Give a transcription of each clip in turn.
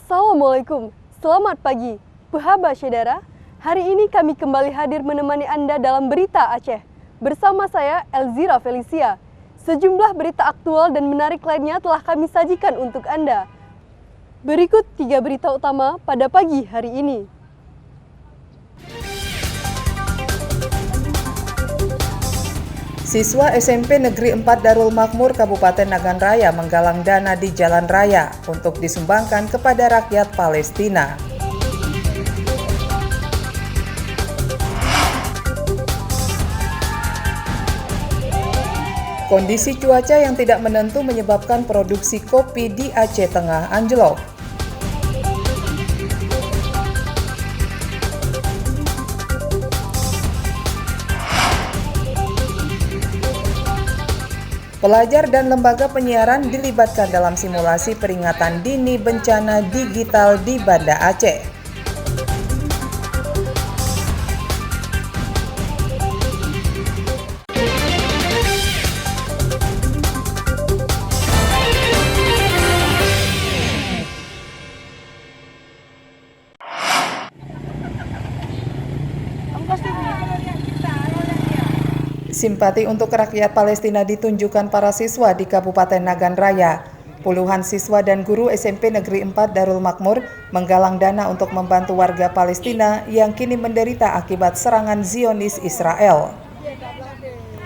Assalamualaikum, selamat pagi. Puhaba Syedara, hari ini kami kembali hadir menemani Anda dalam Berita Aceh. Bersama saya, Elzira Felicia. Sejumlah berita aktual dan menarik lainnya telah kami sajikan untuk Anda. Berikut 3 berita utama pada pagi hari ini. Siswa SMP Negeri 4 Darul Makmur Kabupaten Nagan Raya menggalang dana di jalan raya untuk disumbangkan kepada rakyat Palestina. Kondisi cuaca yang tidak menentu menyebabkan produksi kopi di Aceh Tengah anjlok. Pelajar dan lembaga penyiaran dilibatkan dalam simulasi peringatan dini bencana digital di Banda Aceh. Simpati untuk rakyat Palestina ditunjukkan para siswa di Kabupaten Nagan Raya. Puluhan siswa dan guru SMP Negeri 4 Darul Makmur menggalang dana untuk membantu warga Palestina yang kini menderita akibat serangan Zionis Israel.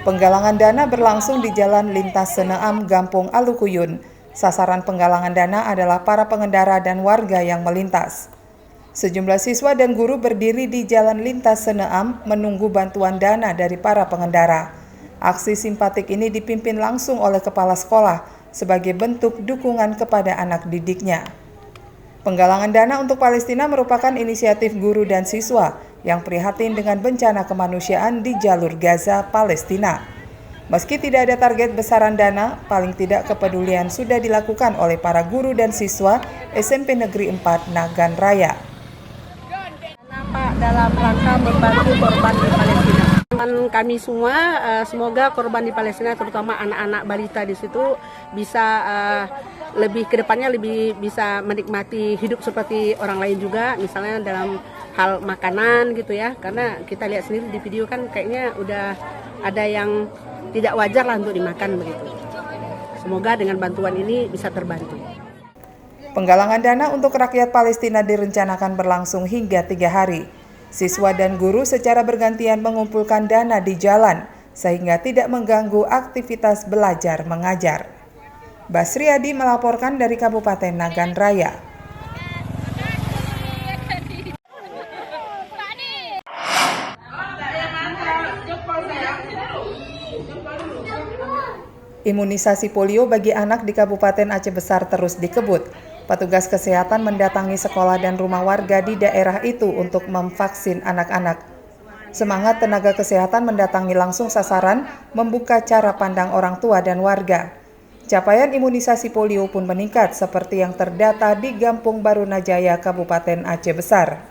Penggalangan dana berlangsung di Jalan Lintas Seneam, Gampung Alukuyun. Sasaran penggalangan dana adalah para pengendara dan warga yang melintas. Sejumlah siswa dan guru berdiri di Jalan Lintas Seneam menunggu bantuan dana dari para pengendara. Aksi simpatik ini dipimpin langsung oleh kepala sekolah sebagai bentuk dukungan kepada anak didiknya. Penggalangan dana untuk Palestina merupakan inisiatif guru dan siswa yang prihatin dengan bencana kemanusiaan di jalur Gaza, Palestina. Meski tidak ada target besaran dana, paling tidak kepedulian sudah dilakukan oleh para guru dan siswa SMP Negeri 4 Nagan Raya. Dalam rangka membantu korban di Palestina. Kami semua semoga korban di Palestina, terutama anak-anak balita di situ bisa lebih ke depannya lebih bisa menikmati hidup seperti orang lain juga, misalnya dalam hal makanan gitu ya. Karena kita lihat sendiri di video kan kayaknya udah ada yang tidak wajar lah untuk dimakan begitu. Semoga dengan bantuan ini bisa terbantu. Penggalangan dana untuk rakyat Palestina direncanakan berlangsung hingga 3 hari. Siswa dan guru secara bergantian mengumpulkan dana di jalan, sehingga tidak mengganggu aktivitas belajar mengajar. Basriadi melaporkan dari Kabupaten Nagan Raya. Imunisasi polio bagi anak di Kabupaten Aceh Besar terus dikebut. Petugas kesehatan mendatangi sekolah dan rumah warga di daerah itu untuk memvaksin anak-anak. Semangat tenaga kesehatan mendatangi langsung sasaran, membuka cara pandang orang tua dan warga. Capaian imunisasi polio pun meningkat seperti yang terdata di Gampung Barunajaya, Kabupaten Aceh Besar.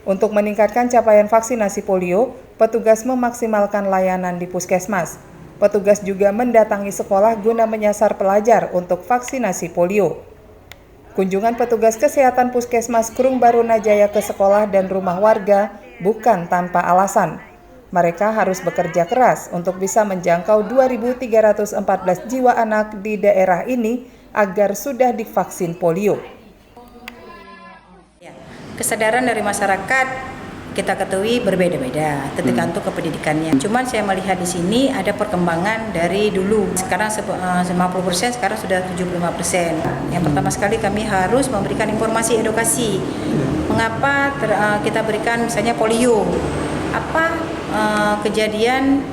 Untuk meningkatkan capaian vaksinasi polio, petugas memaksimalkan layanan di puskesmas. Petugas juga mendatangi sekolah guna menyasar pelajar untuk vaksinasi polio. Kunjungan petugas kesehatan Puskesmas Krung Barunajaya ke sekolah dan rumah warga bukan tanpa alasan. Mereka harus bekerja keras untuk bisa menjangkau 2.314 jiwa anak di daerah ini agar sudah divaksin polio. Kesadaran dari masyarakat kita ketahui berbeda-beda, tergantung kependidikannya. Cuman saya melihat di sini ada perkembangan dari dulu. Sekarang 50%, sekarang sudah 75%. Yang pertama sekali kami harus memberikan informasi edukasi. Mengapa kita berikan misalnya polio? Apa kejadian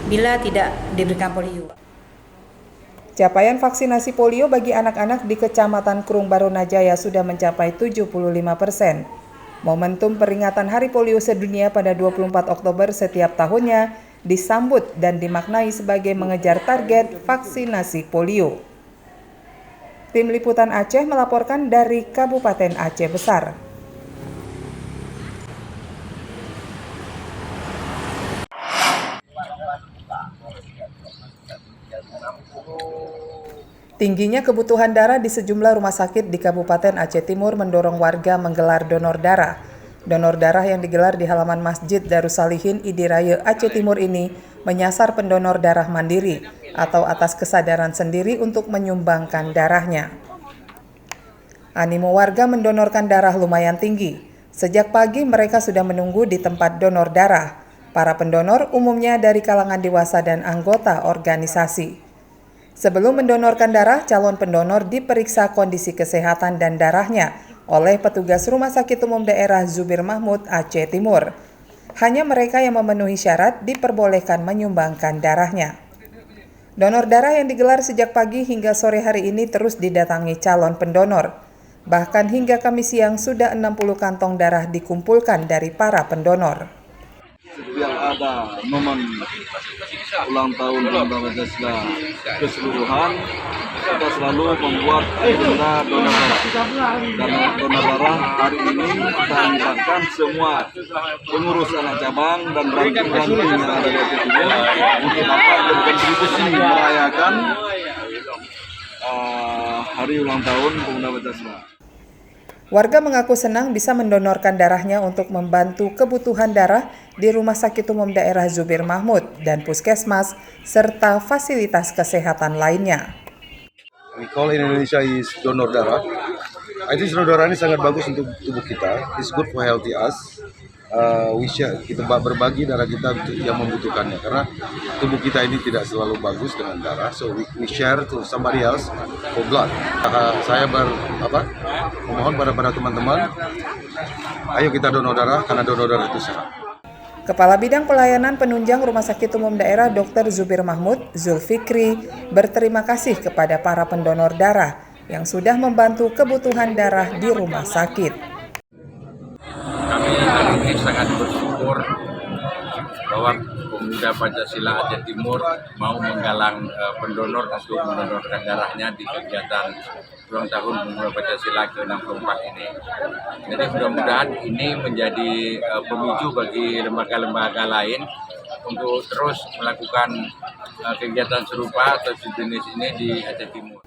bila tidak diberikan polio? Capaian vaksinasi polio bagi anak-anak di Kecamatan Krung Barunajaya sudah mencapai 75%. Momentum peringatan Hari Polio Sedunia pada 24 Oktober setiap tahunnya disambut dan dimaknai sebagai mengejar target vaksinasi polio. Tim Liputan Aceh melaporkan dari Kabupaten Aceh Besar. Tingginya kebutuhan darah di sejumlah rumah sakit di Kabupaten Aceh Timur mendorong warga menggelar donor darah. Donor darah yang digelar di halaman Masjid Darussalihin Idiraya Aceh Timur ini menyasar pendonor darah mandiri atau atas kesadaran sendiri untuk menyumbangkan darahnya. Animo warga mendonorkan darah lumayan tinggi. Sejak pagi mereka sudah menunggu di tempat donor darah. Para pendonor umumnya dari kalangan dewasa dan anggota organisasi. Sebelum mendonorkan darah, calon pendonor diperiksa kondisi kesehatan dan darahnya oleh petugas Rumah Sakit Umum Daerah Zubir Mahmud Aceh Timur. Hanya mereka yang memenuhi syarat diperbolehkan menyumbangkan darahnya. Donor darah yang digelar sejak pagi hingga sore hari ini terus didatangi calon pendonor. Bahkan hingga Kamis siang sudah 60 kantong darah dikumpulkan dari para pendonor. Setiap ada momen ulang tahun Pancasila keseluruhan, kita selalu membuat agenda donor darah. Dan donor darah hari ini kita libatkan semua pengurus anak cabang dan ranting-ranting yang ada di Aceh Timur untuk dapat berkontribusi merayakan hari ulang tahun Pemuda Pancasila. Warga mengaku senang bisa mendonorkan darahnya untuk membantu kebutuhan darah di Rumah Sakit Umum Daerah Zubir Mahmud dan Puskesmas, serta fasilitas kesehatan lainnya. We call in Indonesia is donor darah. I think donor darah ini sangat bagus untuk tubuh kita. It's good for healthy us. We share, kita berbagi darah kita untuk yang membutuhkannya, karena tubuh kita ini tidak selalu bagus dengan darah, so we share to somebody else for blood. Saya memohon pada teman-teman, ayo kita donor darah, karena donor darah itu sehat. Kepala Bidang Pelayanan Penunjang Rumah Sakit Umum Daerah Dr. Zubir Mahmud, Zulfikri, berterima kasih kepada para pendonor darah yang sudah membantu kebutuhan darah di rumah sakit. Kami hari ini sangat bersyukur bahwa Pemuda Pancasila Aceh Timur mau menggalang pendonor untuk mendonorkan darahnya di kegiatan ulang tahun Pemuda Pancasila ke-64 ini. Jadi mudah-mudahan ini menjadi pemicu bagi lembaga-lembaga lain untuk terus melakukan kegiatan serupa atau sejenis ini di Aceh Timur.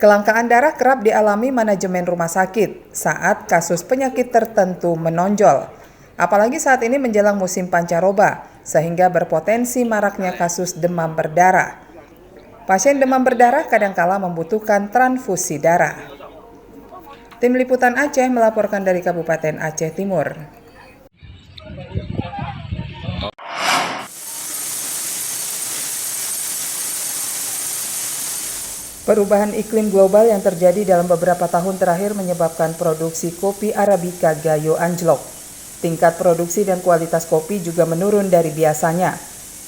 Kelangkaan darah kerap dialami manajemen rumah sakit saat kasus penyakit tertentu menonjol. Apalagi saat ini menjelang musim pancaroba, sehingga berpotensi maraknya kasus demam berdarah. Pasien demam berdarah kadangkala membutuhkan transfusi darah. Tim Liputan Aceh melaporkan dari Kabupaten Aceh Timur. Perubahan iklim global yang terjadi dalam beberapa tahun terakhir menyebabkan produksi kopi Arabica Gayo anjlok. Tingkat produksi dan kualitas kopi juga menurun dari biasanya.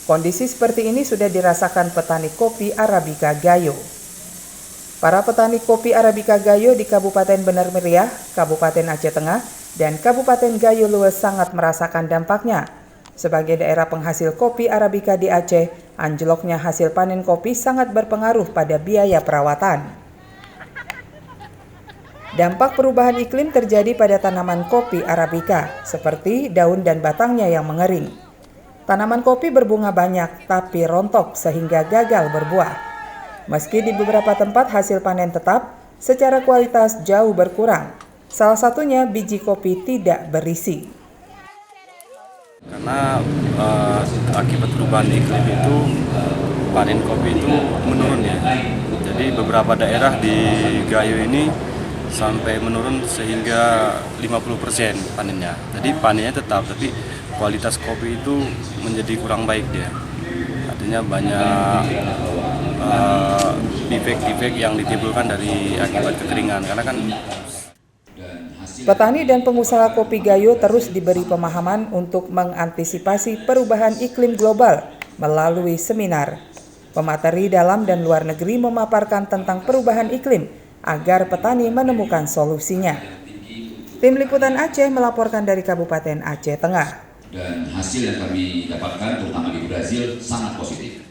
Kondisi seperti ini sudah dirasakan petani kopi Arabica Gayo. Para petani kopi Arabica Gayo di Kabupaten Benar Meriah, Kabupaten Aceh Tengah, dan Kabupaten Gayo Lues sangat merasakan dampaknya. Sebagai daerah penghasil kopi Arabica di Aceh, anjloknya hasil panen kopi sangat berpengaruh pada biaya perawatan. Dampak perubahan iklim terjadi pada tanaman kopi Arabica, seperti daun dan batangnya yang mengering. Tanaman kopi berbunga banyak, tapi rontok sehingga gagal berbuah. Meski di beberapa tempat hasil panen tetap, secara kualitas jauh berkurang. Salah satunya biji kopi tidak berisi. Karena akibat perubahan iklim itu panen kopi itu menurun ya. Jadi beberapa daerah di Gayo ini sampai menurun sehingga 50% panennya. Jadi panennya tetap, tapi kualitas kopi itu menjadi kurang baik dia. Artinya banyak defek-defek yang ditimbulkan dari akibat kekeringan. Karena kan petani dan pengusaha kopi Gayo terus diberi pemahaman untuk mengantisipasi perubahan iklim global melalui seminar. Pemateri dalam dan luar negeri memaparkan tentang perubahan iklim agar petani menemukan solusinya. Tim Liputan Aceh melaporkan dari Kabupaten Aceh Tengah. Dan hasil yang kami dapatkan terutama di Brazil sangat positif.